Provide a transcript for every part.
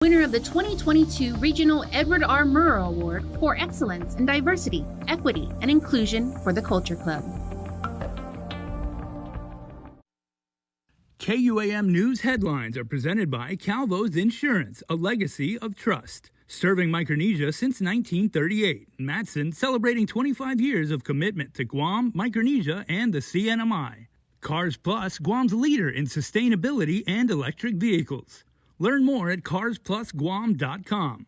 Winner of the 2022 Regional Edward R. Murrow Award for Excellence in Diversity, Equity, and Inclusion for the Culture Club. KUAM News headlines are presented by Calvo's Insurance, a legacy of trust. Serving Micronesia since 1938, Matson celebrating 25 years of commitment to Guam, Micronesia, and the CNMI. Cars Plus, Guam's leader in sustainability and electric vehicles. Learn more at carsplusguam.com.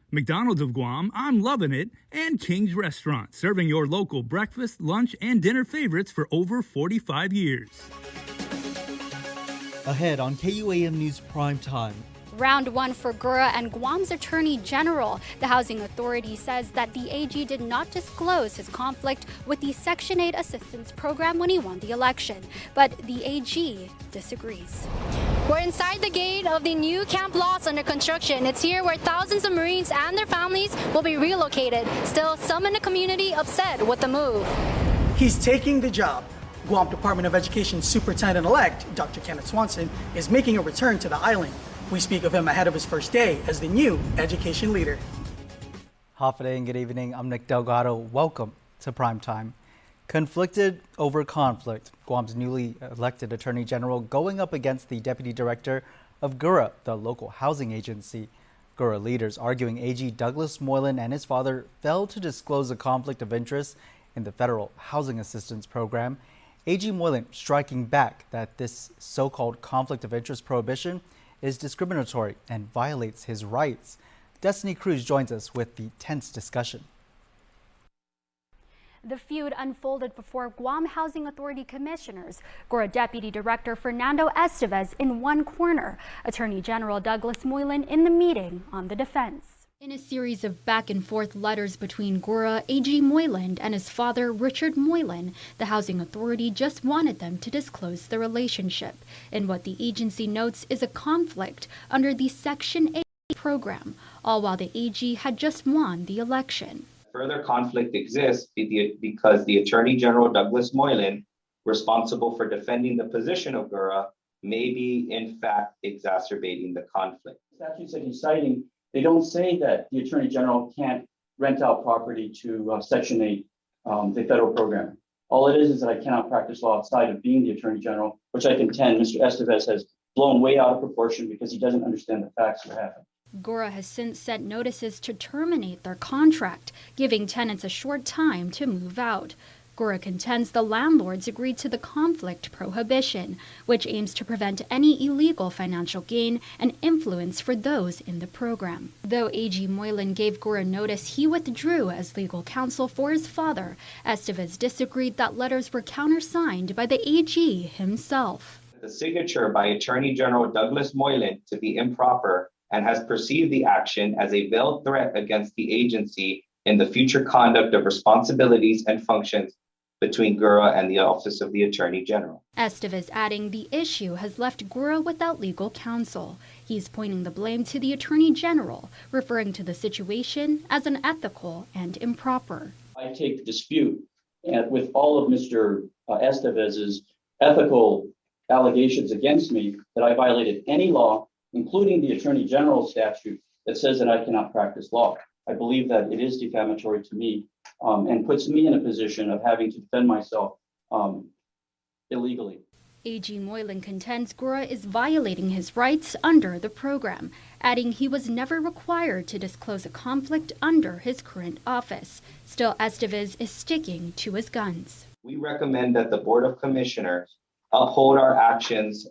McDonald's of Guam, I'm loving it, and King's Restaurant, serving your local breakfast, lunch, and dinner favorites for over 45 years. Ahead on KUAM News Prime Time. Round one for Gura and Guam's Attorney General. The Housing Authority says that the AG did not disclose his conflict with the Section 8 Assistance Program when he won the election, but the AG disagrees. We're inside the gate of the new Camp Blaz under construction. It's here where thousands of Marines and their families will be relocated. Still, some in the community upset with the move. He's taking the job. Guam Department of Education Superintendent-elect Dr. Kenneth Swanson is making a return to the island. We speak of him ahead of his first day as the new education leader. Hafa and good evening. I'm Nick Delgado. Welcome to Prime Time. Conflicted over conflict. Guam's newly elected Attorney General going up against the Deputy Director of GURA, the local housing agency. GURA leaders arguing AG Douglas Moylan and his father failed to disclose a conflict of interest in the federal housing assistance program. AG Moylan striking back that this so-called conflict of interest prohibition is discriminatory and violates his rights. Destiny Cruz joins us with the tense discussion. The feud unfolded before Guam Housing Authority commissioners. GURA Deputy Director Fernando Estevez in one corner, Attorney General Douglas Moylan in the meeting on the defense. In a series of back-and-forth letters between GURA, AG Moylan, and his father, Richard Moylan, the Housing Authority just wanted them to disclose the relationship. And what the agency notes is a conflict under the Section 8 program, all while the AG had just won the election. Further conflict exists because the Attorney General Douglas Moylan, responsible for defending the position of GURA, may be in fact exacerbating the conflict. Statutes that he's citing, they don't say that the Attorney General can't rent out property to Section 8, the federal program. All it is that I cannot practice law outside of being the Attorney General, which I contend Mr. Estevez has blown way out of proportion because he doesn't understand the facts that happen. GURA has since sent notices to terminate their contract, giving tenants a short time to move out. GURA contends the landlords agreed to the conflict prohibition, which aims to prevent any illegal financial gain and influence for those in the program. Though AG Moylan gave GURA notice he withdrew as legal counsel for his father, Estevez disagreed that letters were countersigned by the AG himself. The signature by Attorney General Douglas Moylan to be improper and has perceived the action as a veiled threat against the agency in the future conduct of responsibilities and functions between GURA and the Office of the Attorney General. Estevez adding the issue has left GURA without legal counsel. He's pointing the blame to the Attorney General, referring to the situation as unethical and improper. I take the dispute with all of Mr. Estevez's ethical allegations against me that I violated any law, including the Attorney General statute that says that I cannot practice law. I believe that it is defamatory to me and puts me in a position of having to defend myself illegally. AG Moylan contends GURA is violating his rights under the program, adding he was never required to disclose a conflict under his current office. Still, Estevez is sticking to his guns. We recommend that the Board of Commissioners uphold our actions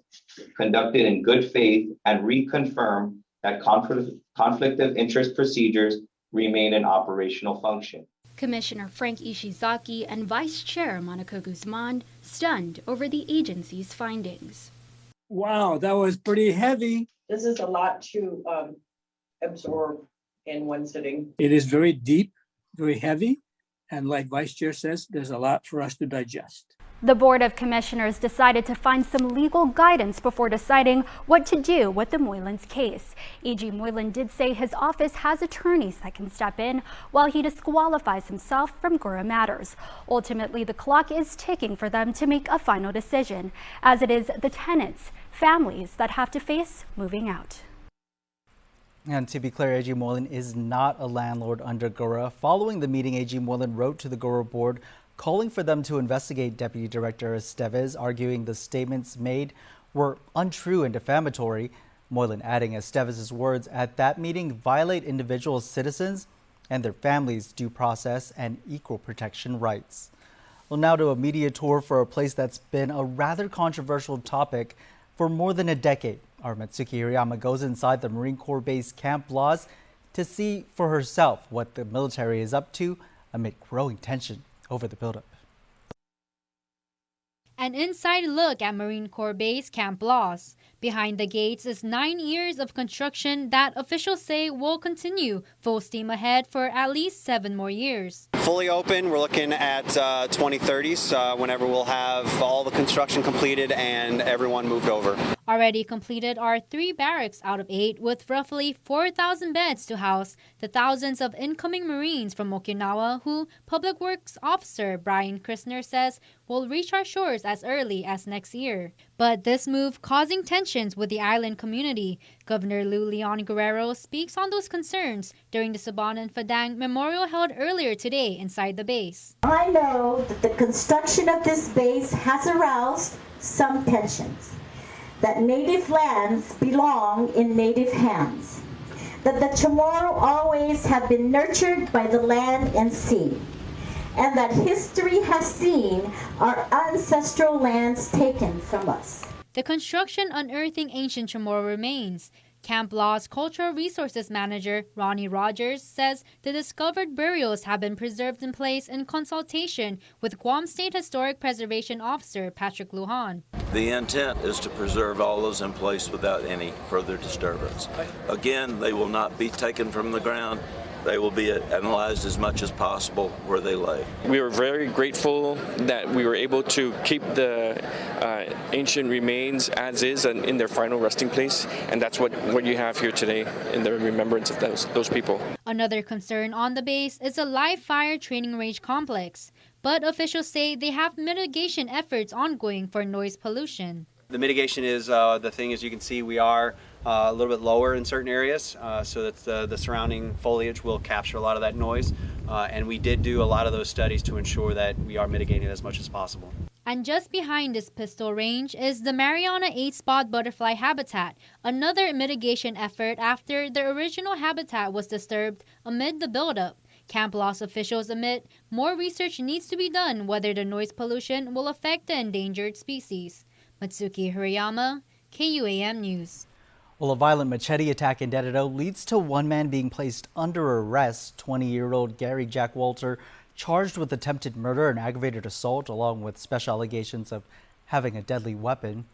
conducted in good faith and reconfirm that conflict of interest procedures remain in operational function. Commissioner Frank Ishizaki and Vice Chair Monica Guzman stunned over the agency's findings. Wow, that was pretty heavy. This is a lot to absorb in one sitting. It is very deep, very heavy, and like Vice Chair says, there's a lot for us to digest. The Board of Commissioners decided to find some legal guidance before deciding what to do with the Moylan's case. AG Moylan did say his office has attorneys that can step in while he disqualifies himself from GURA matters. Ultimately, the clock is ticking for them to make a final decision, as it is the tenants, families that have to face moving out. And to be clear, AG Moylan is not a landlord under GURA. Following the meeting, AG Moylan wrote to the GURA board calling for them to investigate Deputy Director Estevez, arguing the statements made were untrue and defamatory. Moylan adding Estevez's words at that meeting violate individual citizens and their families' due process and equal protection rights. Well, now to a media tour for a place that's been a rather controversial topic for more than a decade. Our Mitsuki Hirayama goes inside the Marine Corps base Camp Blaz to see for herself what the military is up to amid growing tension over the buildup. An inside look at Marine Corps base Camp Blaz. Behind the gates is 9 years of construction that officials say will continue full steam ahead for at least 7 more years. Fully open, we're looking at 2030s, whenever we'll have all the construction completed and everyone moved over. Already completed are 3 barracks out of 8 with roughly 4,000 beds to house the thousands of incoming Marines from Okinawa who Public Works Officer Brian Christner says will reach our shores as early as next year. But this move causing tensions with the island community. Governor Lou Leon Guerrero speaks on those concerns during the Saban and Fadang memorial held earlier today inside the base. I know that the construction of this base has aroused some tensions, that native lands belong in native hands, that the Chamorro always have been nurtured by the land and sea, and that history has seen our ancestral lands taken from us. The construction unearthing ancient Chamorro remains. Camp Blaz Cultural Resources Manager Ronnie Rogers says the discovered burials have been preserved in place in consultation with Guam State Historic Preservation Officer Patrick Lujan. The intent is to preserve all those in place without any further disturbance. Again, they will not be taken from the ground. They will be analyzed as much as possible where they lay. We were very grateful that we were able to keep the ancient remains as is and in their final resting place, and that's what you have here today in the remembrance of those people. Another concern on the base is a live fire training range complex, but officials say they have mitigation efforts ongoing for noise pollution. The mitigation is, the thing is, you can see we are a little bit lower in certain areas, so that the surrounding foliage will capture a lot of that noise. And we did do a lot of those studies to ensure that we are mitigating it as much as possible. And just behind this pistol range is the Mariana 8-spot butterfly habitat, another mitigation effort after the original habitat was disturbed amid the buildup. Camp Blaz officials admit more research needs to be done whether the noise pollution will affect the endangered species. Mitsuki Hirayama, KUAM News. Well, a violent machete attack in Dededo leads to one man being placed under arrest. 20-year-old Gary Jack Walter charged with attempted murder and aggravated assault, along with special allegations of having a deadly weapon.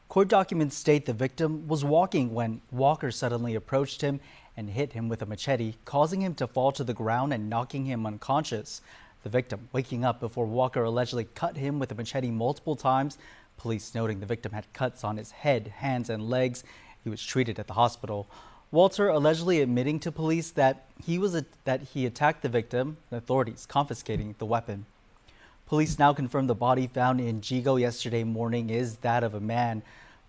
Court documents state the victim was walking when Walker suddenly approached him and hit him with a machete, causing him to fall to the ground and knocking him unconscious. The victim waking up before Walker allegedly cut him with a machete multiple times. Police noting the victim had cuts on his head, hands, and legs. He was treated at the hospital. Walter allegedly admitting to police that he attacked the victim, and authorities confiscating the weapon. Police now confirm the body found in Jigo yesterday morning is that of a man.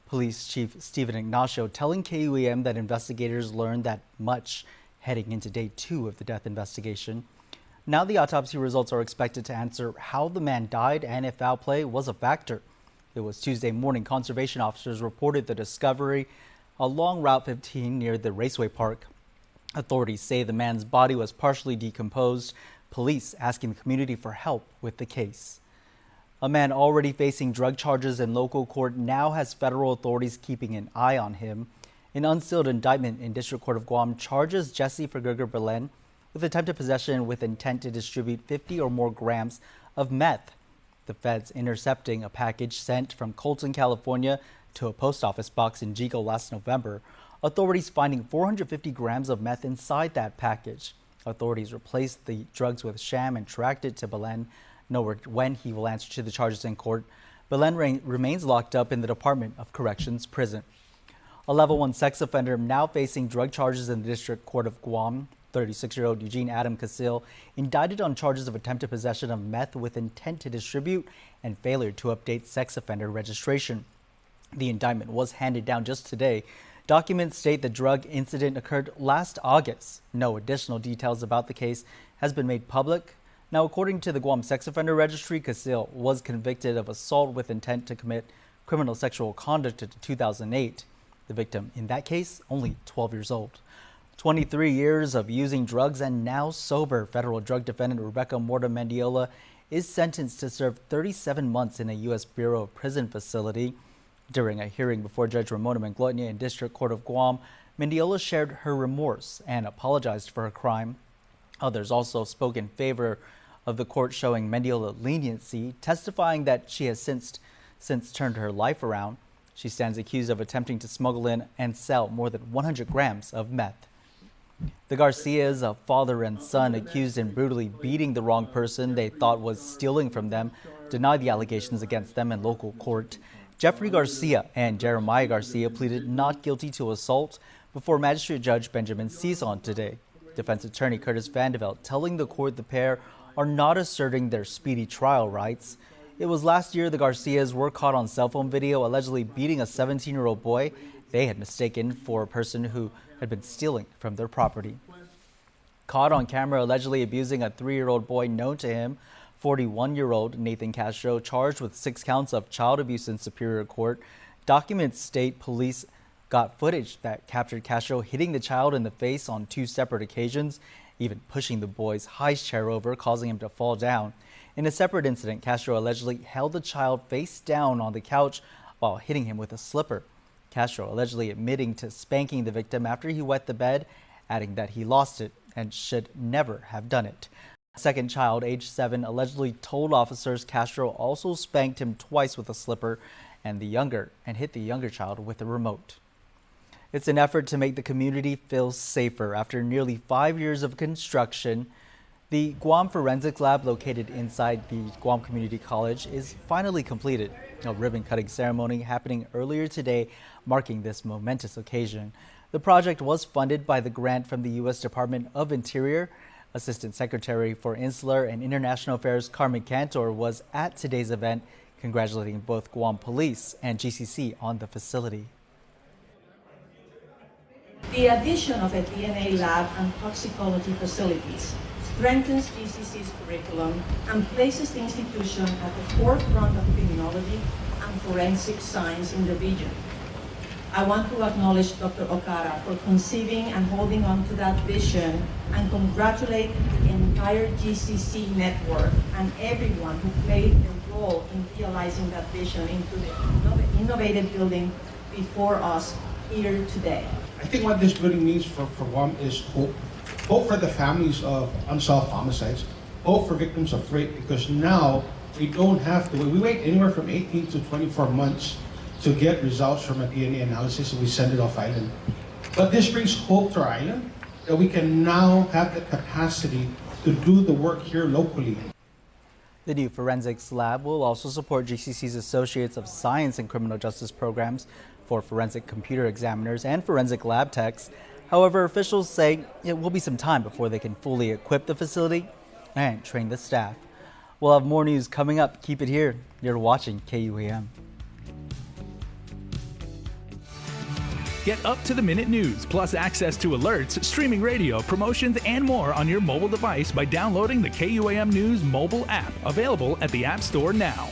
Police Chief Stephen Ignacio telling KUAM that investigators learned that much heading into day 2 of the death investigation. Now the autopsy results are expected to answer how the man died and if foul play was a factor. It was Tuesday morning conservation officers reported the discovery along Route 15 near the Raceway Park. Authorities say the man's body was partially decomposed. Police asking the community for help with the case. A man already facing drug charges in local court now has federal authorities keeping an eye on him. An unsealed indictment in District Court of Guam charges Jesse Vergerger Belen with attempted possession with intent to distribute 50 or more grams of meth. The feds intercepting a package sent from Colton, California to a post office box in Jigo last November. Authorities finding 450 grams of meth inside that package. Authorities replaced the drugs with sham and tracked it to Belen. No word when he will answer to the charges in court. Belen remains locked up in the Department of Corrections prison. A level 1 sex offender now facing drug charges in the District Court of Guam. 36-year-old Eugene Adam Casil indicted on charges of attempted possession of meth with intent to distribute and failure to update sex offender registration. The indictment was handed down just today. Documents state the drug incident occurred last August. No additional details about the case has been made public. Now, according to the Guam Sex Offender Registry, Casil was convicted of assault with intent to commit criminal sexual conduct in 2008. The victim in that case, only 12 years old. 23 years of using drugs and now sober, federal drug defendant Rebecca Morta Mendiola is sentenced to serve 37 months in a U.S. Bureau of Prison facility. During a hearing before Judge Ramona Manglotnia in District Court of Guam, Mendiola shared her remorse and apologized for her crime. Others also spoke in favor of the court showing Mendiola leniency, testifying that she has since turned her life around. She stands accused of attempting to smuggle in and sell more than 100 grams of meth. The Garcias, a father and son accused in brutally beating the wrong person they thought was stealing from them, denied the allegations against them in local court. Jeffrey Garcia and Jeremiah Garcia pleaded not guilty to assault before Magistrate Judge Benjamin Sison today. Defense attorney Curtis Vandeveld telling the court the pair are not asserting their speedy trial rights. It was last year the Garcias were caught on cell phone video allegedly beating a 17-year-old boy they had mistaken for a person who had been stealing from their property. Caught on camera allegedly abusing a 3-year-old boy known to him, 41-year-old Nathan Castro charged with 6 counts of child abuse in Superior Court. Documents state police got footage that captured Castro hitting the child in the face on 2 separate occasions, even pushing the boy's high chair over, causing him to fall down. In a separate incident, Castro allegedly held the child face down on the couch while hitting him with a slipper. Castro allegedly admitting to spanking the victim after he wet the bed, adding that he lost it and should never have done it. A second child, age 7, allegedly told officers Castro also spanked him twice with a slipper and hit the younger child with a remote. It's an effort to make the community feel safer. After nearly 5 years of construction, the Guam Forensics Lab located inside the Guam Community College is finally completed. A ribbon-cutting ceremony happening earlier today, marking this momentous occasion. The project was funded by the grant from the U.S. Department of Interior. Assistant Secretary for Insular and International Affairs Carmen Cantor was at today's event, congratulating both Guam Police and GCC on the facility. The addition of a DNA lab and toxicology facilities strengthens GCC's curriculum and places the institution at the forefront of criminology and forensic science in the region. I want to acknowledge Dr. Okara for conceiving and holding on to that vision and congratulate the entire GCC network and everyone who played a role in realizing that vision into the innovative building before us here today. I think what this building means for Guam is hope. Hope for the families of unsolved homicides, hope for victims of rape, because now we don't have to, we wait anywhere from 18 to 24 months to get results from a DNA analysis and we send it off island. But this brings hope to our island that we can now have the capacity to do the work here locally. The new forensics lab will also support GCC's Associates of Science and Criminal Justice programs for forensic computer examiners and forensic lab techs. However, officials say it will be some time before they can fully equip the facility and train the staff. We'll have more news coming up. Keep it here. You're watching KUAM. Get up-to-the-minute news, plus access to alerts, streaming radio, promotions, and more on your mobile device by downloading the KUAM News mobile app, available at the App Store now.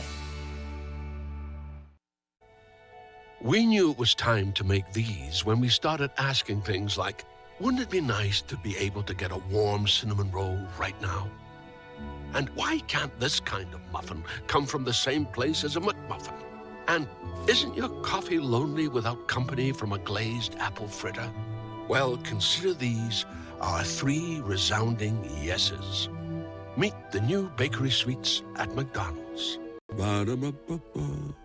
We knew it was time to make these when we started asking things like, wouldn't it be nice to be able to get a warm cinnamon roll right now? And why can't this kind of muffin come from the same place as a McMuffin? And isn't your coffee lonely without company from a glazed apple fritter? Well, consider these our 3 resounding yeses. Meet the new bakery sweets at McDonald's. Ba-da-ba-ba-ba.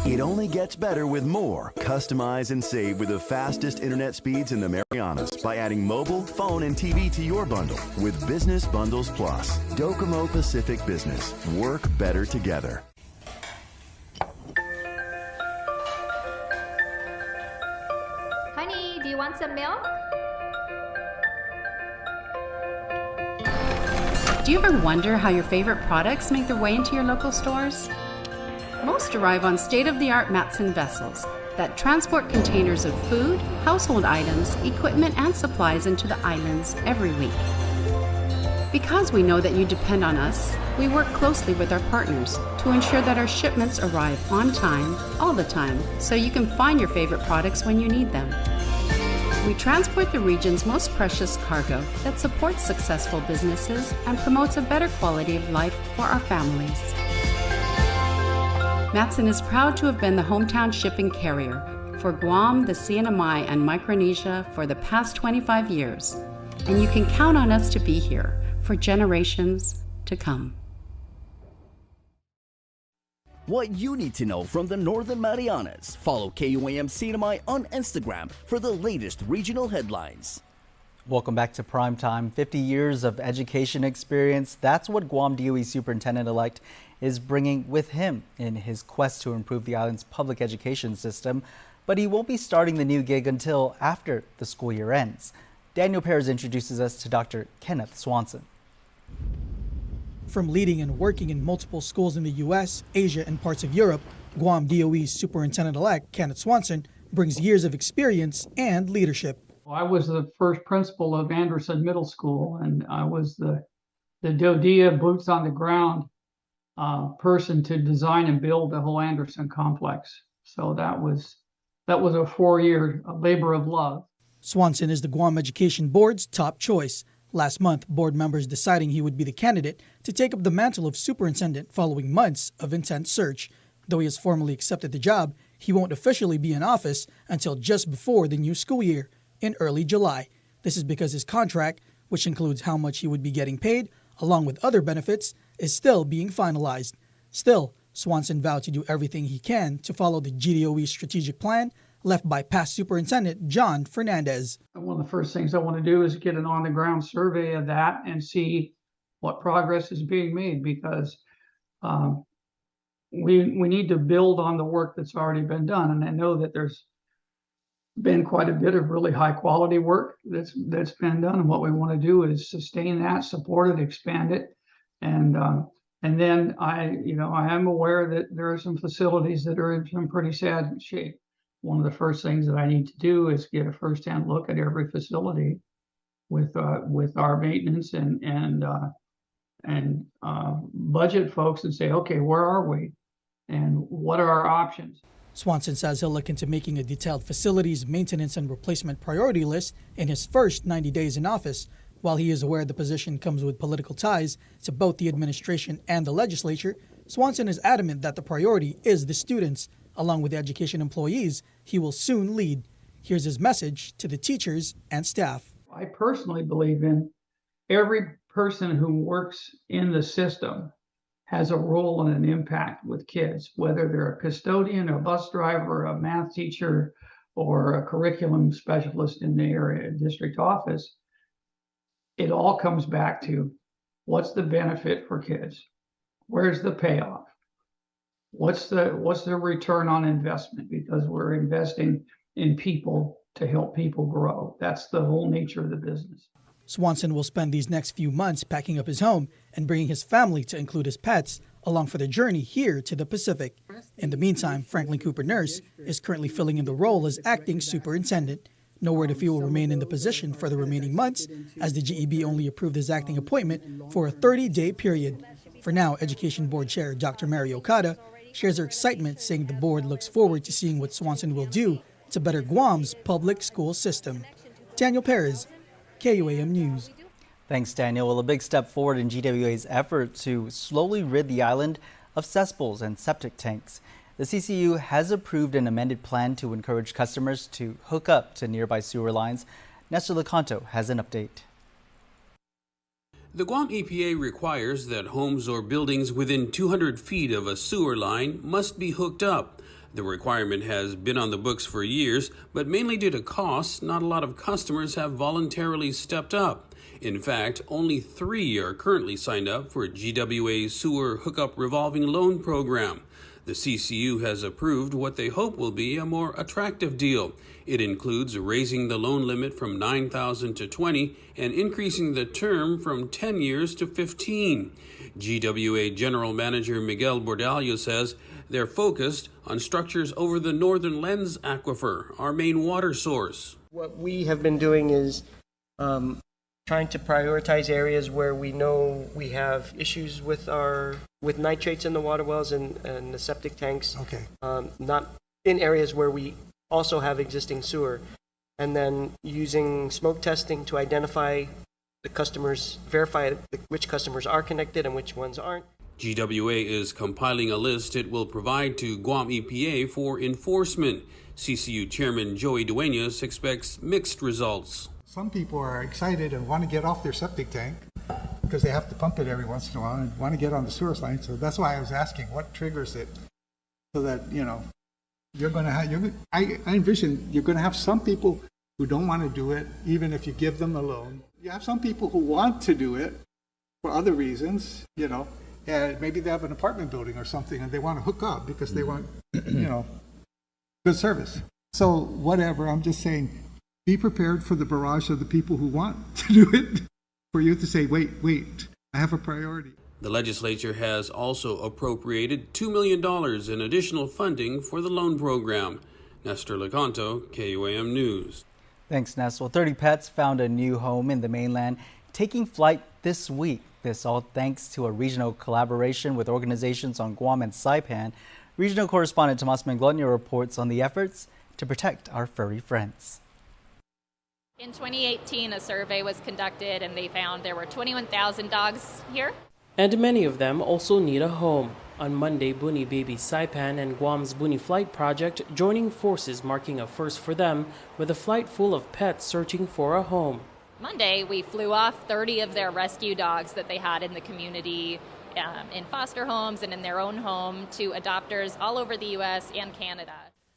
It only gets better with more. Customize and save with the fastest internet speeds in the Marianas by adding mobile, phone, and TV to your bundle with Business Bundles Plus. Docomo Pacific Business. Work better together. Honey, do you want some milk? Do you ever wonder how your favorite products make their way into your local stores? Most arrive on state-of-the-art Matson vessels that transport containers of food, household items, equipment, and supplies into the islands every week. Because we know that you depend on us, we work closely with our partners to ensure that our shipments arrive on time, all the time, so you can find your favorite products when you need them. We transport the region's most precious cargo that supports successful businesses and promotes a better quality of life for our families. Matson is proud to have been the hometown shipping carrier for Guam, the CNMI, and Micronesia for the past 25 years, and you can count on us to be here for generations to come. What you need to know from the Northern Marianas. Follow KUAM CNMI on Instagram for the latest regional headlines. Welcome back to Primetime. 50 years of education experience. That's what Guam DOE Superintendent-elect is bringing with him in his quest to improve the island's public education system. But he won't be starting the new gig until after the school year ends. Daniel Perez introduces us to Dr. Kenneth Swanson. From leading and working in multiple schools in the U.S., Asia, and parts of Europe, Guam DOE Superintendent-elect Kenneth Swanson brings years of experience and leadership. I was the first principal of Anderson Middle School, and I was the DODEA boots on the ground person to design and build the whole Anderson complex. So that was a 4-year labor of love. Swanson is the Guam Education Board's top choice. Last month, board members deciding he would be the candidate to take up the mantle of superintendent following months of intense search. Though he has formally accepted the job, he won't officially be in office until just before the new school year, in early July. This is because his contract, which includes how much he would be getting paid, along with other benefits, is still being finalized. Still, Swanson vowed to do everything he can to follow the GDOE strategic plan left by past Superintendent John Fernandez. One of the first things I want to do is get an on-the-ground survey of that and see what progress is being made, because we need to build on the work that's already been done. And I know that there's been quite a bit of really high quality work that's been done. And what we want to do is sustain that, support it, expand it. And then I am aware that there are some facilities that are in some pretty sad shape. One of the first things that I need to do is get a firsthand look at every facility with our maintenance and budget folks and say, okay, where are we and what are our options? Swanson says he'll look into making a detailed facilities maintenance and replacement priority list in his first 90 days in office. While he is aware the position comes with political ties to both the administration and the legislature, Swanson is adamant that the priority is the students. Along with the education employees he will soon lead. Here's his message to the teachers and staff. I personally believe in every person who works in the system has a role and an impact with kids, whether they're a custodian, a bus driver, a math teacher, or a curriculum specialist in the area district office. It all comes back to what's the benefit for kids? Where's the payoff? What's the return on investment? Because we're investing in people to help people grow. That's the whole nature of the business. Swanson will spend these next few months packing up his home and bringing his family, to include his pets, along for their journey here to the Pacific. In the meantime, Franklin Cooper Nurse is currently filling in the role as acting superintendent. No word if he will remain in the position for the remaining months, as the GEB only approved his acting appointment for a 30-day period. For now, Education Board Chair Dr. Mary Okada shares her excitement, saying the board looks forward to seeing what Swanson will do to better Guam's public school system. Daniel Perez, KUAM News. Thanks, Daniel. Well, a big step forward in GWA's effort to slowly rid the island of cesspools and septic tanks. The CCU has approved an amended plan to encourage customers to hook up to nearby sewer lines. Nestor Lecanto has an update. The Guam EPA requires that homes or buildings within 200 feet of a sewer line must be hooked up. The requirement has been on the books for years, but mainly due to costs, not a lot of customers have voluntarily stepped up. In fact, only 3 are currently signed up for GWA's Sewer Hookup Revolving Loan Program. The CCU has approved what they hope will be a more attractive deal. It includes raising the loan limit from $9,000 to $20,000 and increasing the term from 10 years to 15. GWA General Manager Miguel Bordallo says they're focused on structures over the Northern Lens Aquifer, our main water source. What we have been doing is trying to prioritize areas where we know we have issues with nitrates in the water wells and the septic tanks. Okay. Not in areas where we also have existing sewer. And then using smoke testing to identify the customers, verify which customers are connected and which ones aren't. GWA is compiling a list it will provide to Guam EPA for enforcement. CCU Chairman Joey Duenas expects mixed results. Some people are excited and want to get off their septic tank because they have to pump it every once in a while and want to get on the sewer line. So that's why I was asking what triggers it, so that, you're going to have, I envision you're going to have some people who don't want to do it, even if you give them a loan. You have some people who want to do it for other reasons, and maybe they have an apartment building or something and they want to hook up because they want, good service. So whatever, I'm just saying, be prepared for the barrage of the people who want to do it, for you to say, wait, I have a priority. The legislature has also appropriated $2 million in additional funding for the loan program. Nestor Lecanto, KUAM News. Thanks, Nestor. 30 pets found a new home in the mainland, taking flight this week. This all thanks to a regional collaboration with organizations on Guam and Saipan. Regional correspondent Tomas Manglona reports on the efforts to protect our furry friends. In 2018, a survey was conducted and they found there were 21,000 dogs here. And many of them also need a home. On Monday, Buni Baby Saipan and Guam's Buni Flight Project joining forces, marking a first for them, with a flight full of pets searching for a home. Monday, we flew off 30 of their rescue dogs that they had in the community, in foster homes and in their own home, to adopters all over the U.S. and Canada.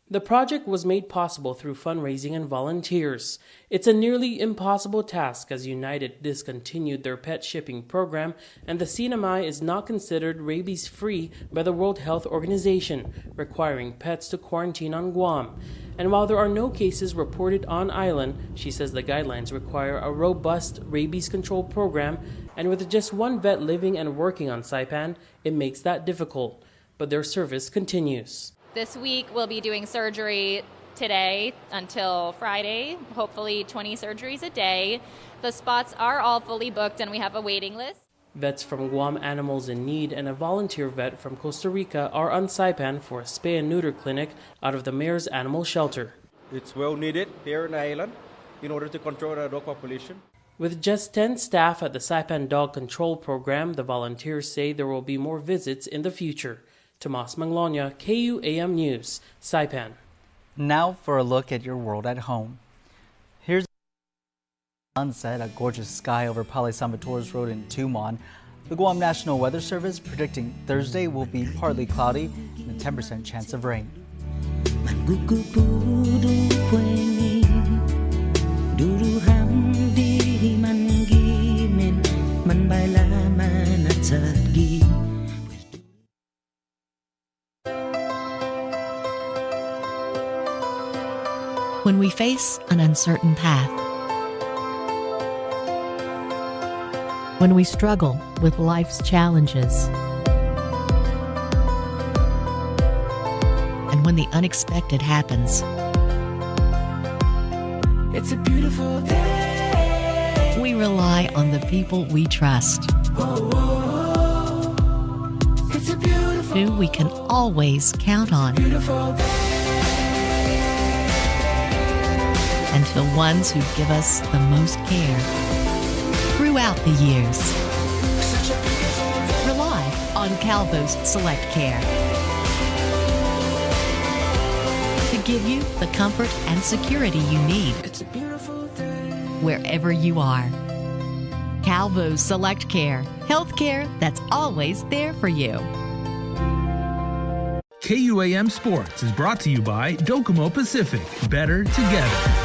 The project was made possible through fundraising and volunteers. It's a nearly impossible task as United discontinued their pet shipping program, and the CNMI is not considered rabies-free by the World Health Organization, requiring pets to quarantine on Guam. And while there are no cases reported on island, she says the guidelines require a robust rabies control program, and with just one vet living and working on Saipan, it makes that difficult. But their service continues. This week, we'll be doing surgery today until Friday, hopefully 20 surgeries a day. The spots are all fully booked and we have a waiting list. Vets from Guam Animals in Need and a volunteer vet from Costa Rica are on Saipan for a spay and neuter clinic out of the mayor's animal shelter. It's well needed here on the island in order to control the dog population. With just 10 staff at the Saipan Dog Control Program, the volunteers say there will be more visits in the future. Tomas Manglona, KUAM News, Saipan. Now for a look at your world at home. Here's sunset, a gorgeous sky over Pale Salvatore's Road in Tumon. The Guam National Weather Service predicting Thursday will be partly cloudy and a 10% chance of rain. When we face an uncertain path, when we struggle with life's challenges, and when the unexpected happens, it's a beautiful day. We rely on the people we trust, it's a beautiful, who we can always count on. Beautiful day. And to the ones who give us the most care throughout the years. Rely on Calvo's Select Care to give you the comfort and security you need wherever you are. Calvo's Select Care, healthcare that's always there for you. KUAM Sports is brought to you by Docomo Pacific. Better together.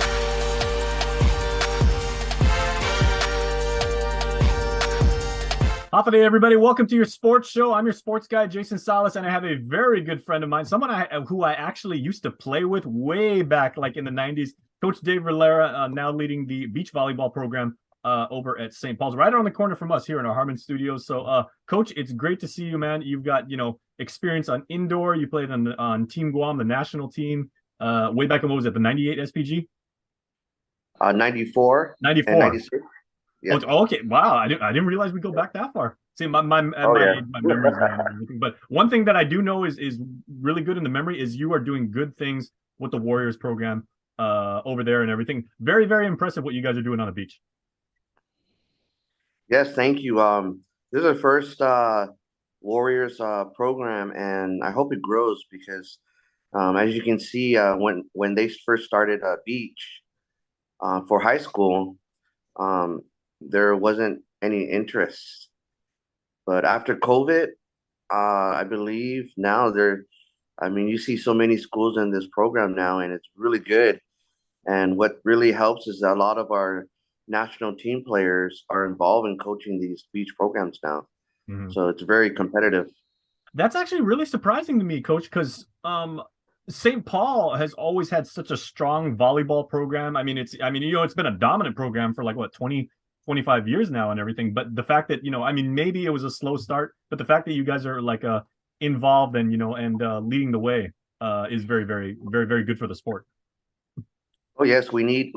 Half a day, everybody. Welcome to your sports show. I'm your sports guy, Jason Salas, and I have a very good friend of mine, someone who I actually used to play with way back, like in the 90s. Coach Dave Valera, now leading the beach volleyball program over at St. Paul's, right around the corner from us here in our Harmon studios. So, Coach, it's great to see you, man. You've got, experience on indoor. You played on Team Guam, the national team, way back in, what was it, the 98 SPG? 94. 94. And 96. Yeah. Oh, okay. Wow. I didn't realize we go back that far. See, my memory's gone and everything. But one thing that I do know is really good in the memory is you are doing good things with the Warriors program over there and everything. Very, very impressive what you guys are doing on the beach. Yes, thank you. This is our first Warriors program, and I hope it grows because, as you can see, when they first started beach for high school, there wasn't any interest. But after COVID, I believe now you see so many schools in this program now, and it's really good. And what really helps is that a lot of our national team players are involved in coaching these beach programs now. Mm-hmm. So it's very competitive. That's actually really surprising to me, Coach, because St. Paul has always had such a strong volleyball program. It's been a dominant program for 25 years now and everything. But the fact that, maybe it was a slow start, but the fact that you guys are involved and, leading the way is very, very, very, very good for the sport. Oh, yes, we need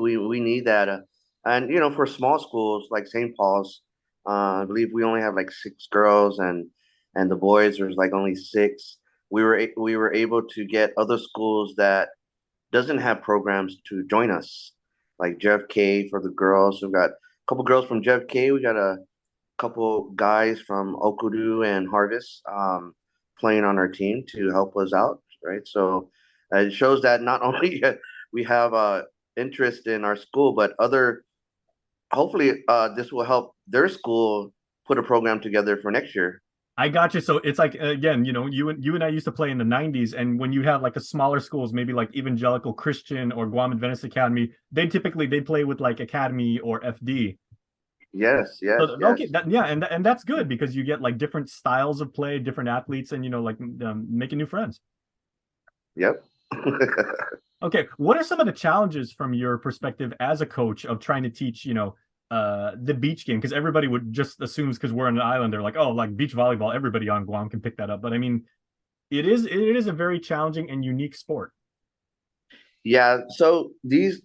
that. And, for small schools like St. Paul's, I believe we only have 6 girls and the boys, there's only 6. We were able to get other schools that doesn't have programs to join us, like JFK for the girls. We've got couple girls from JFK. We got a couple guys from Okudu and Harvest playing on our team to help us out, right? So it shows that not only we have interest in our school, but hopefully this will help their school put a program together for next year. I got you. So it's again, you and I used to play in the 90s, and when you have a smaller schools, maybe Evangelical Christian or Guam Adventist Academy, they play with Academy or FD. Yes. So, yes. Okay, and that's good because you get different styles of play, different athletes, and making new friends. Yep. Okay, what are some of the challenges from your perspective as a coach of trying to teach, the beach game? Because everybody would just assumes because we're on an island, they're beach volleyball, everybody on Guam can pick that up. But it is a very challenging and unique sport. Yeah. So these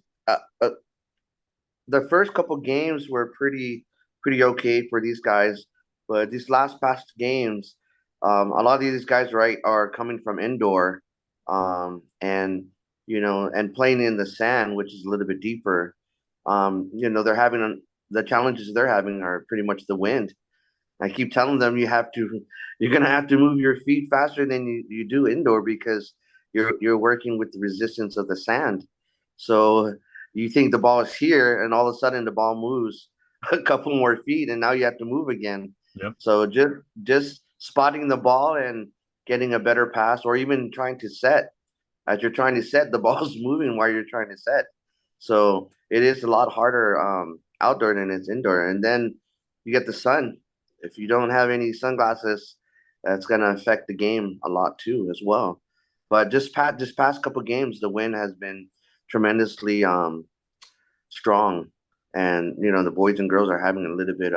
the first couple games were pretty okay for these guys, but these past games, a lot of these guys are coming from indoor, and playing in the sand, which is a little bit deeper. They're having the challenges they're having are pretty much the wind. I keep telling them you're gonna have to move your feet faster than you do indoor because you're working with the resistance of the sand. So you think the ball is here, and all of a sudden the ball moves a couple more feet, and now you have to move again. Yep. So just spotting the ball and getting a better pass, or even trying to set. As you're trying to set, the ball's moving while you're trying to set. So it is a lot harder outdoor than it's indoor. And then you get the sun. If you don't have any sunglasses, that's going to affect the game a lot too as well. But just past couple games, the wind has been tremendously strong. And, the boys and girls are having a little bit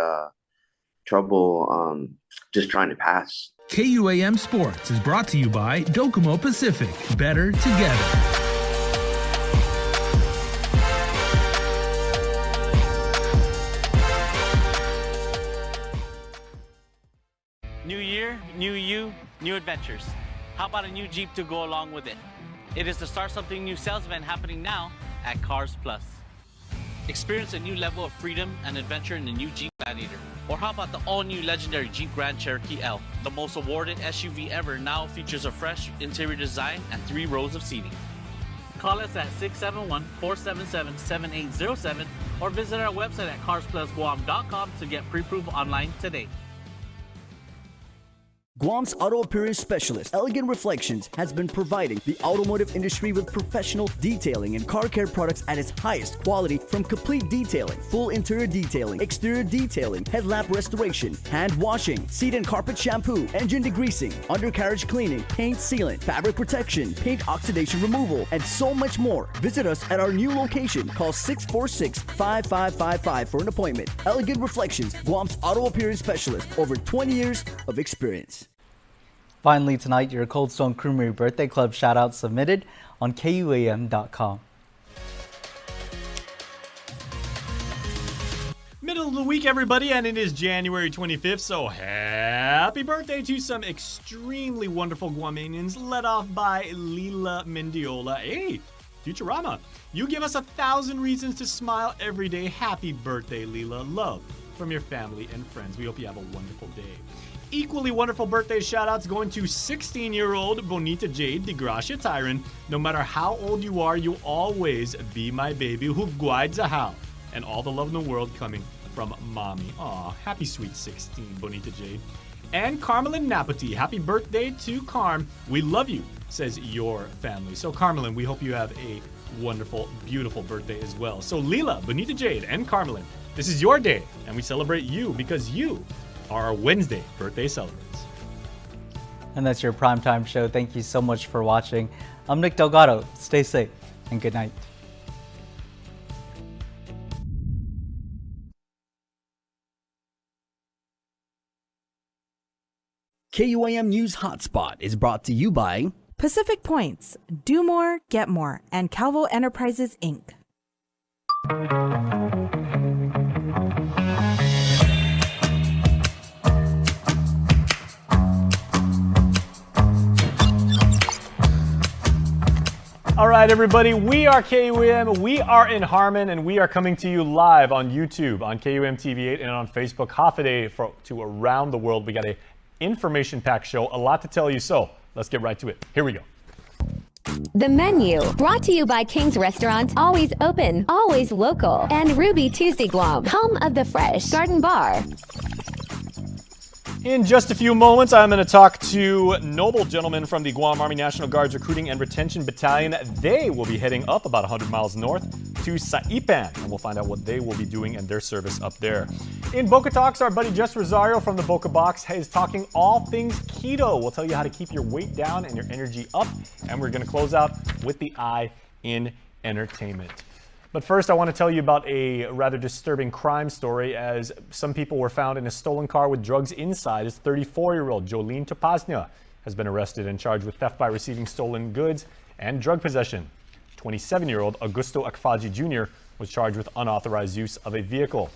trouble just trying to pass. KUAM Sports is brought to you by Docomo Pacific. Better together. New year, new you, new adventures. How about a new Jeep to go along with it? It is the Start Something New sales event happening now at Cars Plus. Experience a new level of freedom and adventure in the new Jeep Gladiator. Or how about the all-new legendary Jeep Grand Cherokee L? The most awarded SUV ever now features a fresh interior design and 3 rows of seating. Call us at 671-477-7807 or visit our website at carsplusguam.com to get pre-approved online today. Guam's auto appearance specialist, Elegant Reflections, has been providing the automotive industry with professional detailing and car care products at its highest quality, from complete detailing, full interior detailing, exterior detailing, headlamp restoration, hand washing, seat and carpet shampoo, engine degreasing, undercarriage cleaning, paint sealant, fabric protection, paint oxidation removal, and so much more. Visit us at our new location. Call 646-5555 for an appointment. Elegant Reflections, Guam's auto appearance specialist, over 20 years of experience. Finally tonight, your Cold Stone Creamery Birthday Club shout-out submitted on KUAM.com. Middle of the week, everybody, and it is January 25th, so happy birthday to some extremely wonderful Guamanians, led off by Lila Mendiola. Hey, Futurama, you give us 1,000 reasons to smile every day. Happy birthday, Lila. Love from your family and friends. We hope you have a wonderful day. Equally wonderful birthday shout-outs going to 16-year-old Bonita Jade de Gracia Tyron. No matter how old you are, you'll always be my baby. Hugwaidzahaw. And all the love in the world coming from mommy. Aw, happy sweet 16, Bonita Jade. And Carmelin Napati. Happy birthday to Carm. We love you, says your family. So Carmelin, we hope you have a wonderful, beautiful birthday as well. So Leela, Bonita Jade, and Carmelin, this is your day, and we celebrate you because you are our Wednesday birthday celebrants. And that's your primetime show. Thank you so much for watching. I'm Nick Delgado. Stay safe and good night. KUAM News Hotspot is brought to you by Pacific Points, Do More, Get More, and Calvo Enterprises, Inc. All right, everybody, we are KUAM, we are in Harmon, and we are coming to you live on YouTube, on KUAM TV8, and on Facebook, half a day to around the world. We got a information-packed show, a lot to tell you, so let's get right to it. Here we go. The menu, brought to you by King's Restaurant, always open, always local, and Ruby Tuesday Guam, home of the fresh garden bar. In just a few moments, I'm going to talk to noble gentlemen from the Guam Army National Guard's Recruiting and Retention Battalion. They will be heading up about 100 miles north to Saipan, and we'll find out what they will be doing in their service up there. In Boca Talks, our buddy Jess Rosario from the Boca Box is talking all things keto. We'll tell you how to keep your weight down and your energy up, and we're going to close out with the eye in entertainment. But first, I want to tell you about a rather disturbing crime story, as some people were found in a stolen car with drugs inside. As 34-year-old Jolene Topaznia has been arrested and charged with theft by receiving stolen goods and drug possession. 27-year-old Augusto Akfaji Jr. was charged with unauthorized use of a vehicle.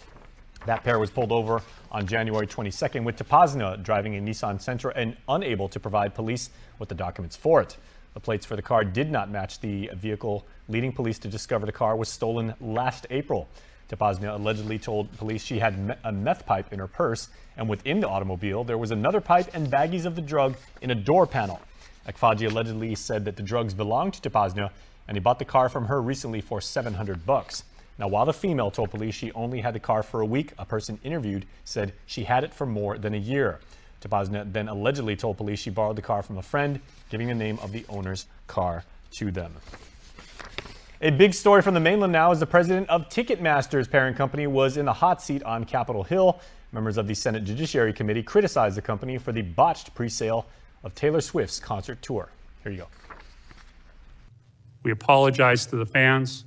That pair was pulled over on January 22nd with Topaznia driving a Nissan Sentra and unable to provide police with the documents for it. The plates for the car did not match the vehicle, leading police to discover the car was stolen last April. Topaznia allegedly told police she had a meth pipe in her purse, and within the automobile there was another pipe and baggies of the drug in a door panel. Akfaji allegedly said that the drugs belonged to Topaznia, and he bought the car from her recently for $700. Now, while the female told police she only had the car for a week, a person interviewed said she had it for more than a year. Topaznia then allegedly told police she borrowed the car from a friend, giving the name of the owner's car to them. A big story from the mainland now is the president of Ticketmaster's parent company was in the hot seat on Capitol Hill. Members of the Senate Judiciary Committee criticized the company for the botched pre-sale of Taylor Swift's concert tour. Here you go. We apologize to the fans.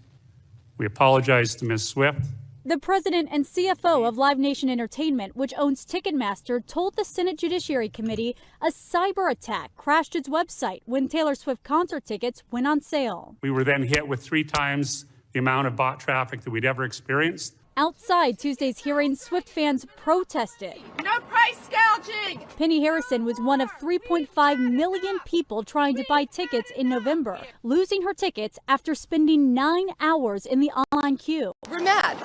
We apologize to Ms. Swift. The president and CFO of Live Nation Entertainment, which owns Ticketmaster, told the Senate Judiciary Committee a cyber attack crashed its website when Taylor Swift concert tickets went on sale. We were then hit with 3 times the amount of bot traffic that we'd ever experienced. Outside Tuesday's hearing, Swift fans protested. No price gouging! Penny Harrison was one of 3.5 million people trying to buy tickets in November, losing her tickets after spending 9 hours in the online queue. We're mad.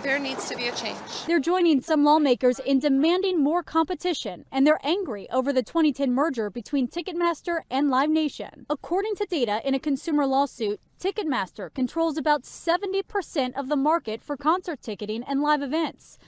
There needs to be a change. They're joining some lawmakers in demanding more competition, and they're angry over the 2010 merger between Ticketmaster and Live Nation. According to data in a consumer lawsuit, Ticketmaster controls about 70% of the market for concert ticketing and live events.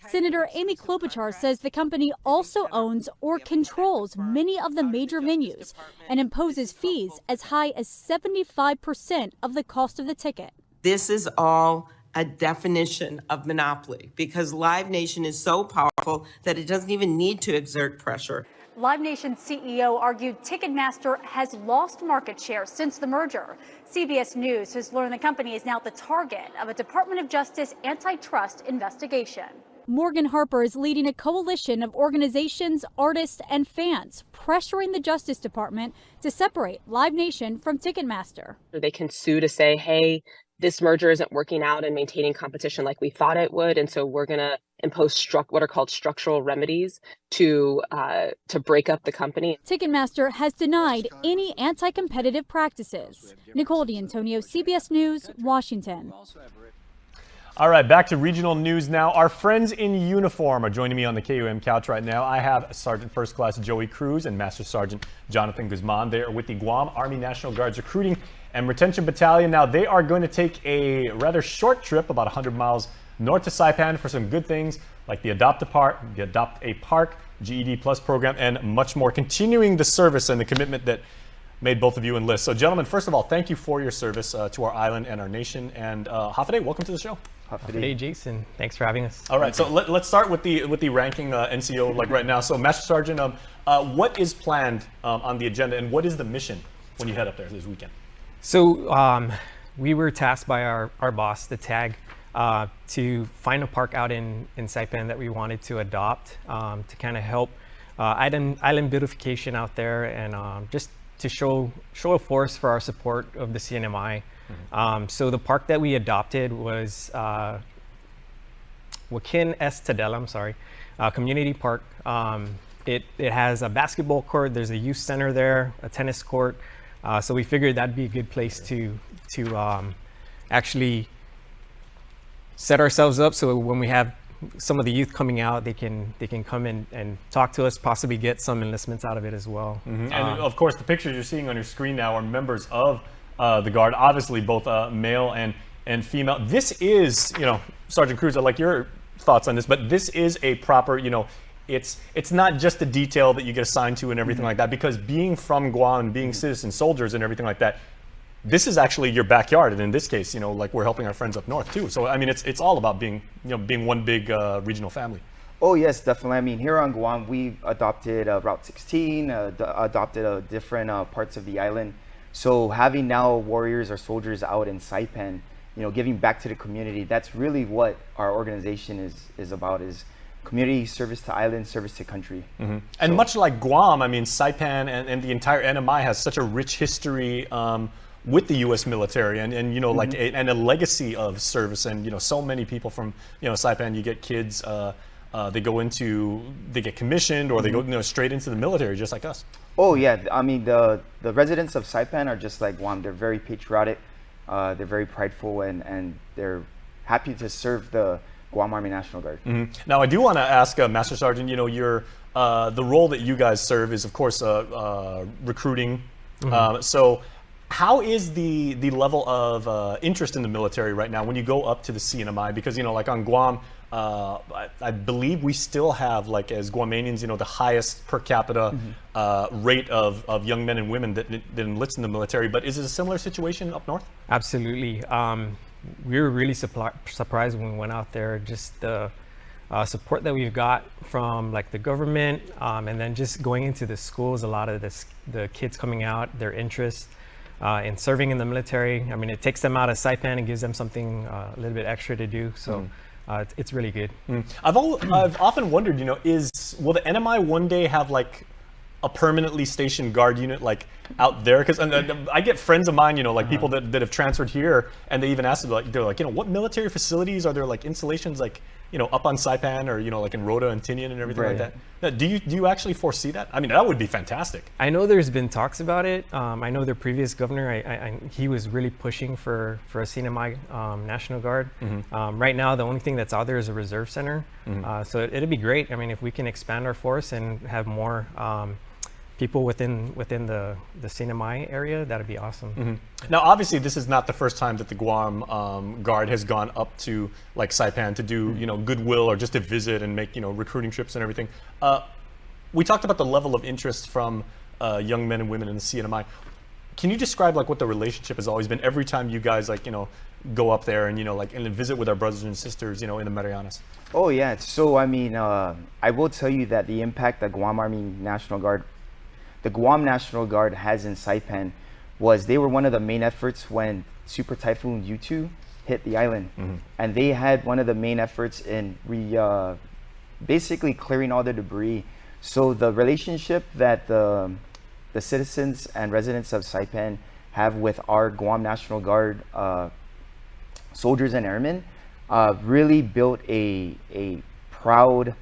Senator Amy Klobuchar says the company also owns or controls many of the major venues and imposes fees as high as 75% of the cost of the ticket. This is all a definition of monopoly because Live Nation is so powerful that it doesn't even need to exert pressure. Live Nation's CEO argued Ticketmaster has lost market share since the merger. CBS News has learned the company is now the target of a Department of Justice antitrust investigation. Morgan Harper is leading a coalition of organizations, artists, and fans, pressuring the Justice Department to separate Live Nation from Ticketmaster. They can sue to say, hey, this merger isn't working out and maintaining competition like we thought it would, and so we're going to impose what are called structural remedies to break up the company. Ticketmaster has denied any anti-competitive practices. Nicole D'Antonio, CBS News, Washington. All right, back to regional news now. Our friends in uniform are joining me on the KUAM couch right now. I have Sergeant First Class Joey Cruz and Master Sergeant Jonathan Guzman. They are with the Guam Army National Guard's Recruiting and Retention Battalion. Now, they are going to take a rather short trip, about 100 miles north to Saipan for some good things like the Adopt a Park, GED Plus program, and much more, continuing the service and the commitment that made both of you enlist. So, gentlemen, first of all, thank you for your service to our island and our nation. And Hafide, welcome to the show. Hafide, Jason. Thanks for having us. All right, so let's start with the ranking NCO like right now. So, Master Sergeant, what is planned on the agenda, and what is the mission when you head up there this weekend? So, we were tasked by our boss, the TAG, to find a park out in Saipan that we wanted to adopt to kind of help island beautification out there, and just to show a force for our support of the CNMI. So the park that we adopted was Joaquin S. Tadella, Community Park. It has a basketball court, there's a youth center there, a tennis court. So we figured that'd be a good place to actually set ourselves up so when we have some of the youth coming out, they can come in and talk to us, possibly get some enlistments out of it as well. And of course, the pictures you're seeing on your screen now are members of the Guard, obviously both male and female. This is, Sergeant Cruz, I'd like your thoughts on this, but this is a proper, it's not just a detail that you get assigned to and everything like that, because being from Guam and being citizen soldiers and everything like that, this is actually your backyard, and in this case, like we're helping our friends up north too. So I mean, it's all about being, being one big regional family. Oh yes, definitely. I mean, here on Guam, we adopted Route 16, adopted different parts of the island. So having now warriors or soldiers out in Saipan, giving back to the community, that's really what our organization is about, is community service to island, service to country. And much like Guam, I mean, Saipan and the entire NMI has such a rich history with the U.S. military, and like and a legacy of service, and so many people from Saipan. You get kids, they get commissioned, or they go straight into the military, just like us. Oh yeah, I mean the residents of Saipan are just like Guam. They're very patriotic, they're very prideful, and they're happy to serve the Guam Army National Guard. Now I do want to ask Master Sergeant, your the role that you guys serve is of course recruiting. So how is the level of interest in the military right now when you go up to the CNMI? Because like on Guam, I believe we still have, like as Guamanians, the highest per capita rate of young men and women that enlist in the military. But is it a similar situation up north? Absolutely. We were really surprised when we went out there, just the support that we've got from like the government, and then just going into the schools, a lot of the kids coming out, their interest in serving in the military. I mean, it takes them out of Saipan and gives them something a little bit extra to do. So it's really good. I've often wondered, will the NMI one day have like a permanently stationed guard unit like out there? Because I get friends of mine, like people that have transferred here, and they even ask me, they're like, what military facilities are there, like installations, like up on Saipan, or like in Rota and Tinian and everything like that? Now, do you actually foresee that? I mean, that would be fantastic. I know there's been talks about it. I know their previous governor, he was really pushing for a CNMI National Guard. Right now, the only thing that's out there is a reserve center. So it'd be great. I mean, if we can expand our force and have more people within the CNMI area, that'd be awesome. Now, obviously, this is not the first time that the Guam Guard has gone up to like Saipan to do goodwill or just to visit and make recruiting trips and everything. We talked about the level of interest from young men and women in the CNMI. Can you describe like what the relationship has always been every time you guys go up there and and visit with our brothers and sisters in the Marianas? Oh yeah, so I mean, I will tell you that the impact that Guam National Guard has in Saipan was they were one of the main efforts when Super Typhoon U2 hit the island, and they had one of the main efforts in basically clearing all the debris. So the relationship that the citizens and residents of Saipan have with our Guam National Guard soldiers and airmen really built a proud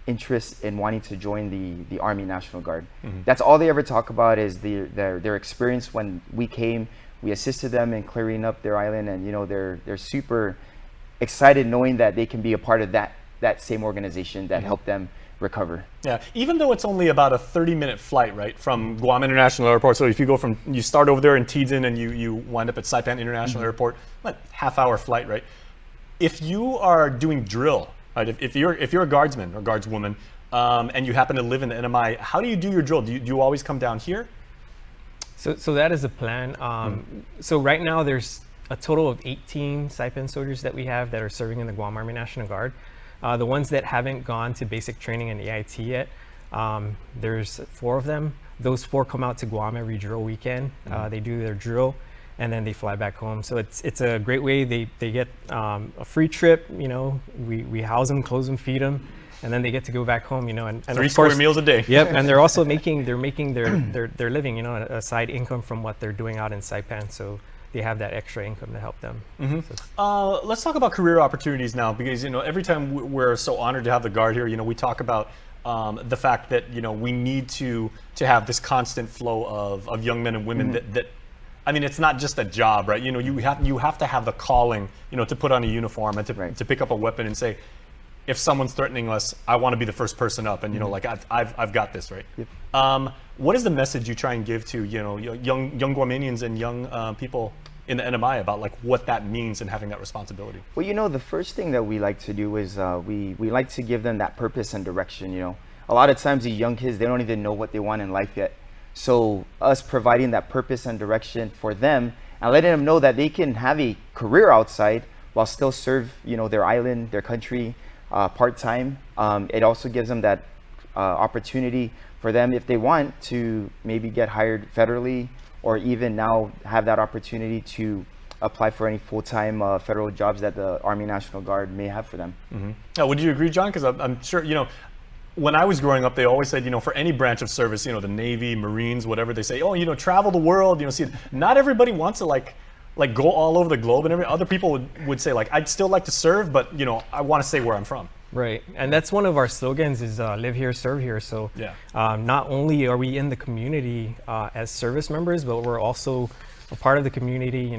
interest in wanting to join the Army National Guard. That's all they ever talk about is their experience when we came. We assisted them in clearing up their island, and they're super excited knowing that they can be a part of that same organization that helped them recover. Yeah, even though it's only about a 30-minute flight, right, from Guam International Airport. So if you start over there in Tidin and you wind up at Saipan International Airport, what, half-hour flight, right? If you are doing drill, right, if you're a guardsman or guardswoman, and you happen to live in the NMI, how do you do your drill? Do you always come down here? So that is the plan. So right now there's a total of 18 Saipan soldiers that we have that are serving in the Guam Army National Guard. The ones that haven't gone to basic training in AIT yet, there's 4 of them. Those 4 come out to Guam every drill weekend. They do their drill and then they fly back home. So it's a great way. They get a free trip. We house them, clothe them, feed them, and then they get to go back home. And 3 square meals a day. Yep, and they're also making their living. A side income from what they're doing out in Saipan. So they have that extra income to help them. Let's talk about career opportunities now, because every time we're so honored to have the Guard here, we talk about the fact that we need to have this constant flow of young men and women that I mean, it's not just a job, right? You have to have the calling, to put on a uniform and to pick up a weapon and say, if someone's threatening us, I want to be the first person up, and I've got this, right? Yep. What is the message you try and give to young Guamanians and young people in the NMI about what that means and having that responsibility? Well, the first thing that we like to do is we like to give them that purpose and direction. A lot of times these young kids, they don't even know what they want in life yet. So us providing that purpose and direction for them and letting them know that they can have a career outside while still serve their island, their country, part-time. It also gives them that opportunity for them, if they want, to maybe get hired federally, or even now have that opportunity to apply for any full-time federal jobs that the Army National Guard may have for them. Now, would you agree, John? Because I'm sure, when I was growing up, they always said, for any branch of service, the Navy, Marines, whatever, they say, oh, travel the world, see, not everybody wants to like go all over the globe, and other people would say I'd still like to serve, but I want to stay where I'm from. Right, and that's one of our slogans is live here, serve here. So yeah. Not only are we in the community as service members, but we're also a part of the community,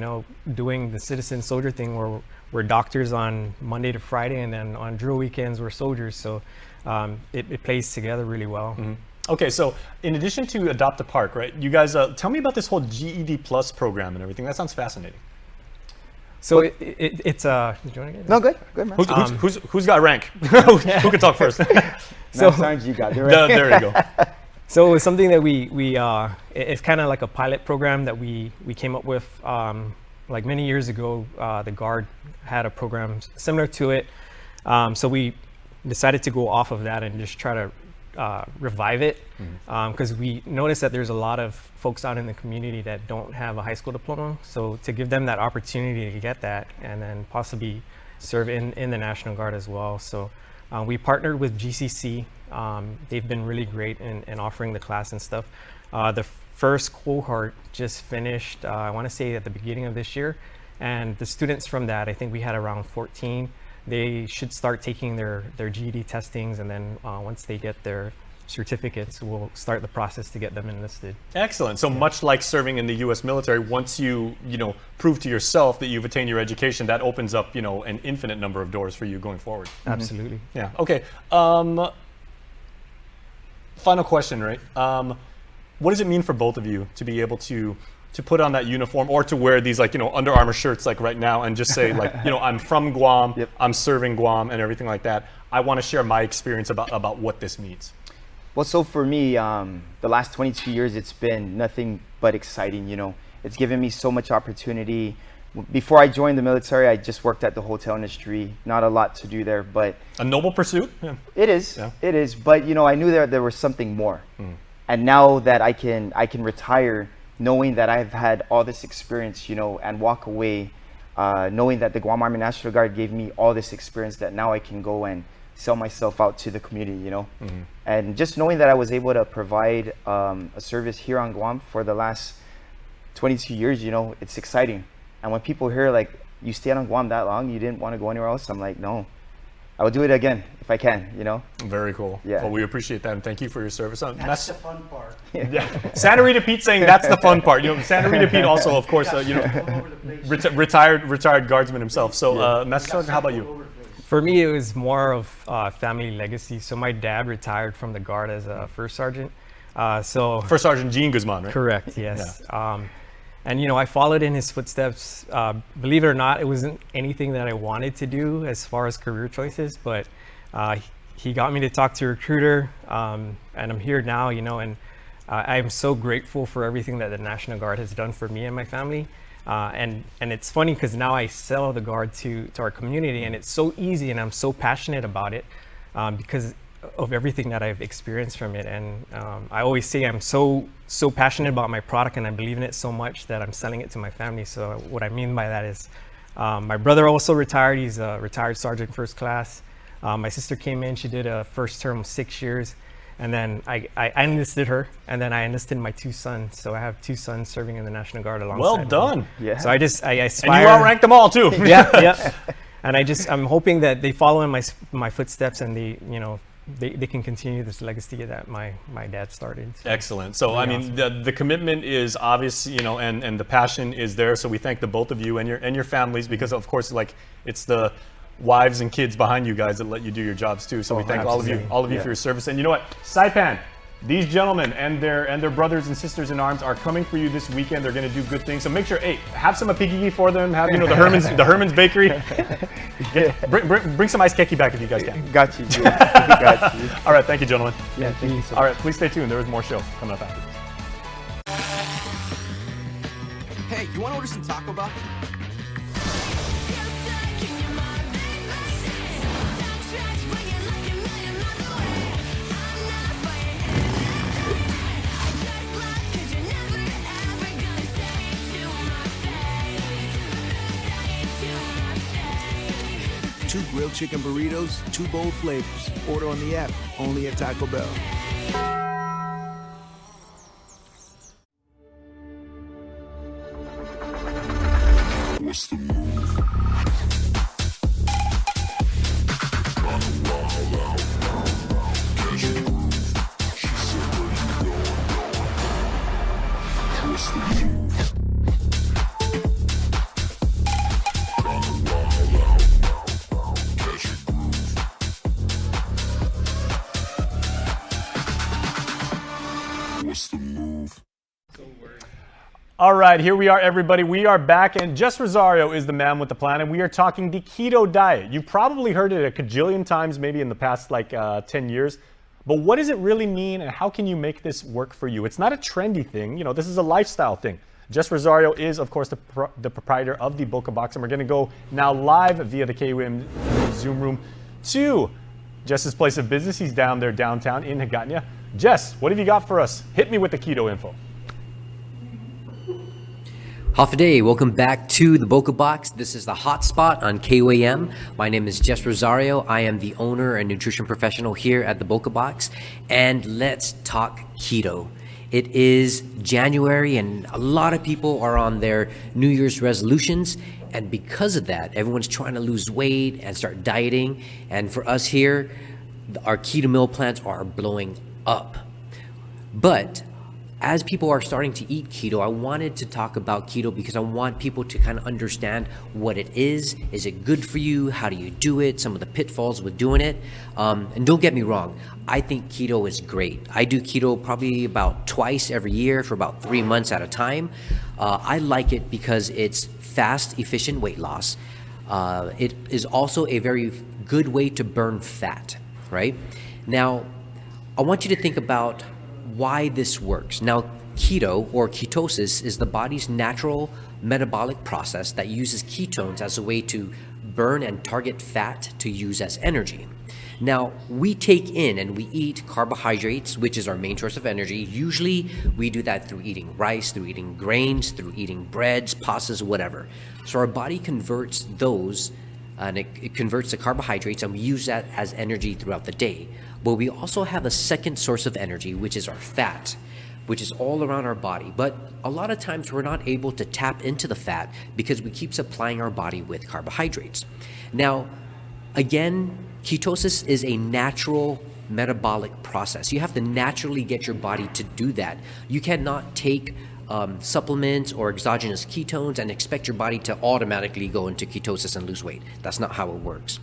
doing the citizen soldier thing where we're doctors on Monday to Friday, and then on drill weekends we're soldiers. So it plays together really well. Okay, so in addition to Adopt a Park, right, you guys tell me about this whole GED Plus program and everything. That sounds fascinating. So it's do you want to get it? No, good, man. Who's got rank? Who can talk first? So sometimes you got the rank. There you go. So it's something that it's kind of like a pilot program that we came up with many years ago. The Guard had a program similar to it, so we decided to go off of that and just try to revive it, because we noticed that there's a lot of folks out in the community that don't have a high school diploma. So to give them that opportunity to get that and then possibly serve in the National Guard as well. So we partnered with GCC. They've been really great in offering the class and stuff. The first cohort just finished, I want to say at the beginning of this year. And the students from that, I think we had around 14. They should start taking their GED testings, and then once they get their certificates, we'll start the process to get them enlisted. Excellent. So much like serving in the U.S. military, once you prove to yourself that you've attained your education, that opens up an infinite number of doors for you going forward. Absolutely. Yeah. Okay. final question, right? What does it mean for both of you to be able to put on that uniform or to wear these like, Under Armour shirts like right now and just say like, I'm from Guam, I'm serving Guam and everything like that. I want to share my experience about what this means. Well, so for me, the last 22 years, it's been nothing but exciting, It's given me so much opportunity. Before I joined the military, I just worked at the hotel industry. Not a lot to do there, but... A noble pursuit? Yeah. It is, it is. But, I knew there was something more. And now that I can retire, knowing that I've had all this experience, and walk away, knowing that the Guam Army National Guard gave me all this experience, that now I can go and sell myself out to the community, And just knowing that I was able to provide a service here on Guam for the last 22 years, it's exciting. And when people hear like, you stayed on Guam that long, you didn't want to go anywhere else, I'm like, no, I will do it again if I can, Very cool. Yeah. Well, we appreciate that, and thank you for your service. That's the fun part. Yeah. Santa Rita Pete saying that's the fun part. Santa Rita Pete also, of course, retired guardsman himself. So, Master Sergeant, how about you? For me, it was more of family legacy. So my dad retired from the Guard as a first sergeant. First Sergeant Gene Guzman, right? Correct, yes. Yeah. And I followed in his footsteps. Believe it or not, it wasn't anything that I wanted to do as far as career choices, but he got me to talk to a recruiter, and I'm here now, and I am so grateful for everything that the National Guard has done for me and my family. And it's funny because now I sell the Guard to our community, and it's so easy, and I'm so passionate about it because of everything that I've experienced from it. And I always say I'm so passionate about my product, and I believe in it so much that I'm selling it to my family. So what I mean by that is my brother also retired. He's a retired sergeant first class. My sister came in, she did a first term of 6 years, and then I enlisted her, and then I enlisted my 2 sons. So I have 2 sons serving in the National Guard alongside Well done. me. Yeah. So I aspire. And you outranked them all too. Yeah. And I'm hoping that they follow in my footsteps, and they can continue this legacy that my dad started. So excellent. So really awesome. The commitment is obvious, and the passion is there. So we thank the both of you and your families, because of course, like, it's the wives and kids behind you guys that let you do your jobs too. So we thank all of you for your service. And you know what, Saipan, these gentlemen and their brothers and sisters in arms are coming for you this weekend. They're going to do good things. So make sure, hey, have some apigigi for them. Have the Herman's Bakery. Bring some ice keki back if you guys can. Got you. Got you. All right, thank you, gentlemen. Yeah, thank you. All right, please stay tuned. There is more show coming up after this. Hey, you want to order some Taco Bell? Two grilled chicken burritos, 2 bold flavors. Order on the app, only at Taco Bell. What's the move? What's the move? All right, here we are, everybody. We are back, and Jess Rosario is the man with the plan, and we are talking the keto diet. You probably heard it a cajillion times, maybe in the past 10 years. But what does it really mean, and how can you make this work for you? It's not a trendy thing. This is a lifestyle thing. Jess Rosario is, of course, the proprietor of the Boca Box, and we're going to go now live via the KUAM Zoom room to Jess's place of business. He's down there downtown in Hagåtña. Jess, what have you got for us? Hit me with the keto info. Hafa, welcome back to the Boca Box. This is the Hotspot on KUAM. My name is Jess Rosario. I am the owner and nutrition professional here at the Boca Box. And let's talk keto. It is January, and a lot of people are on their New Year's resolutions. And because of that, everyone's trying to lose weight and start dieting. And for us here, our keto meal plans are blowing up. But as people are starting to eat keto, I wanted to talk about keto because I want people to kind of understand what it is. Is it good for you? How do you do it? Some of the pitfalls with doing it. And don't get me wrong, I think keto is great. I do keto probably about twice every year for about 3 months at a time. I like it because it's fast, efficient weight loss. It is also a very good way to burn fat, right? Now, I want you to think about why this works. Now, keto or ketosis is the body's natural metabolic process that uses ketones as a way to burn and target fat to use as energy. Now, we take in and we eat carbohydrates, which is our main source of energy. Usually, we do that through eating rice, through eating grains, through eating breads, pastas, whatever. So our body converts those, and it converts the carbohydrates, and we use that as energy throughout the day. But we also have a second source of energy, which is our fat, which is all around our body. But a lot of times we're not able to tap into the fat because we keep supplying our body with carbohydrates. Now, again, ketosis is a natural metabolic process. You have to naturally get your body to do that. You cannot take supplements or exogenous ketones and expect your body to automatically go into ketosis and lose weight. That's not how it works.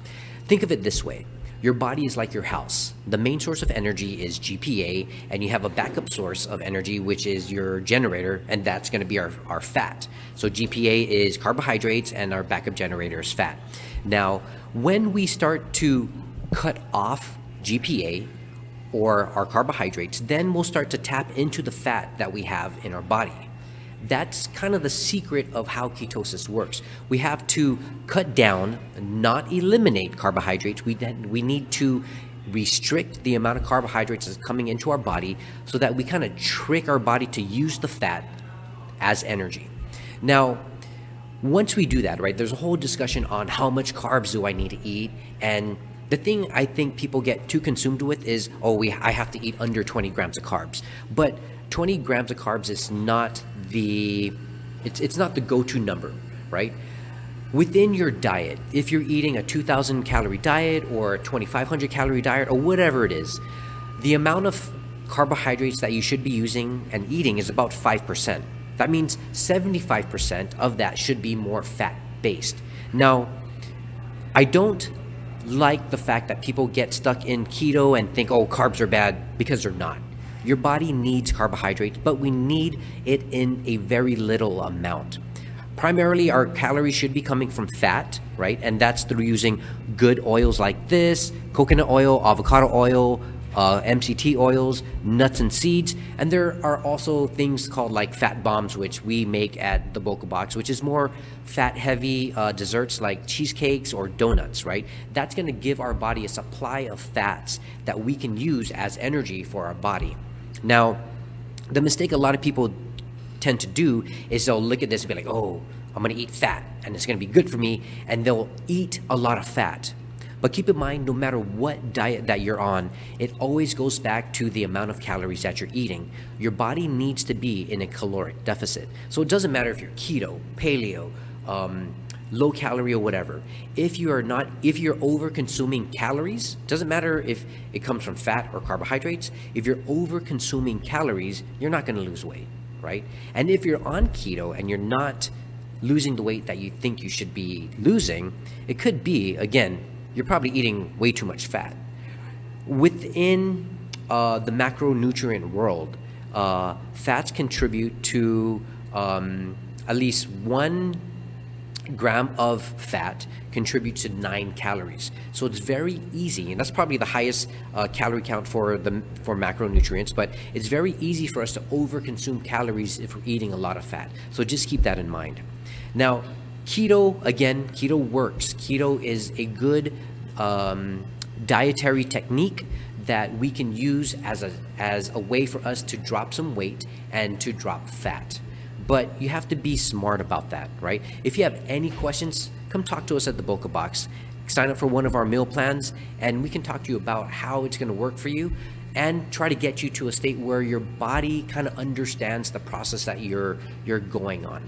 Think of it this way. Your body is like your house. The main source of energy is GPA, and you have a backup source of energy, which is your generator, and that's going to be our fat. So GPA is carbohydrates, and our backup generator is fat. Now, when we start to cut off GPA or our carbohydrates, then we'll start to tap into the fat that we have in our body. That's kind of the secret of how ketosis works. We have to cut down, not eliminate carbohydrates. We need to restrict the amount of carbohydrates that's coming into our body so that we kind of trick our body to use the fat as energy. Now, once we do that, right, there's a whole discussion on how much carbs do I need to eat. And the thing I think people get too consumed with is, I have to eat under 20 grams of carbs. But 20 grams of carbs is not it's not the go-to number, right? Within your diet, if you're eating a 2,000 calorie diet or a 2,500 calorie diet or whatever it is, the amount of carbohydrates that you should be using and eating is about 5%. That means 75% of that should be more fat-based. Now, I don't like the fact that people get stuck in keto and think, carbs are bad, because they're not. Your body needs carbohydrates, but we need it in a very little amount. Primarily, our calories should be coming from fat, right? And that's through using good oils like this, coconut oil, avocado oil, MCT oils, nuts and seeds. And there are also things called like fat bombs, which we make at the Boca Box, which is more fat-heavy desserts like cheesecakes or donuts, right? That's going to give our body a supply of fats that we can use as energy for our body. Now, the mistake a lot of people tend to do is they'll look at this and be like, I'm going to eat fat and it's going to be good for me, and they'll eat a lot of fat. But keep in mind, no matter what diet that you're on, it always goes back to the amount of calories that you're eating. Your body needs to be in a caloric deficit. So it doesn't matter if you're keto, paleo, low calorie or whatever. If you're over consuming calories, doesn't matter if it comes from fat or carbohydrates, if you're over consuming calories, you're not going to lose weight, right? And if you're on keto and you're not losing the weight that you think you should be losing, it could be, again, you're probably eating way too much fat. Within the macronutrient world, fats contribute to at least 1 gram of fat contributes to 9 calories. So it's very easy, and that's probably the highest calorie count for macronutrients, but it's very easy for us to overconsume calories if we're eating a lot of fat. So just keep that in mind. Now, keto works. Keto is a good dietary technique that we can use as a way for us to drop some weight and to drop fat. But you have to be smart about that, right? If you have any questions, come talk to us at the Boca Box. Sign up for one of our meal plans, and we can talk to you about how it's going to work for you and try to get you to a state where your body kind of understands the process that you're going on.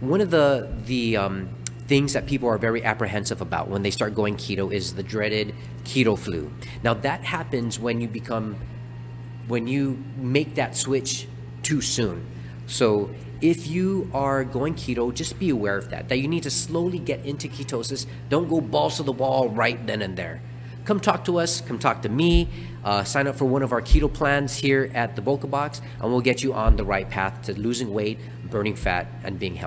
One of the things that people are very apprehensive about when they start going keto is the dreaded keto flu. Now that happens when you make that switch too soon. So if you are going keto, just be aware of that you need to slowly get into ketosis. Don't go balls to the wall right then and there. Come talk to us, come talk to me, sign up for one of our keto plans here at the Boca Box, and we'll get you on the right path to losing weight, burning fat, and being healthy.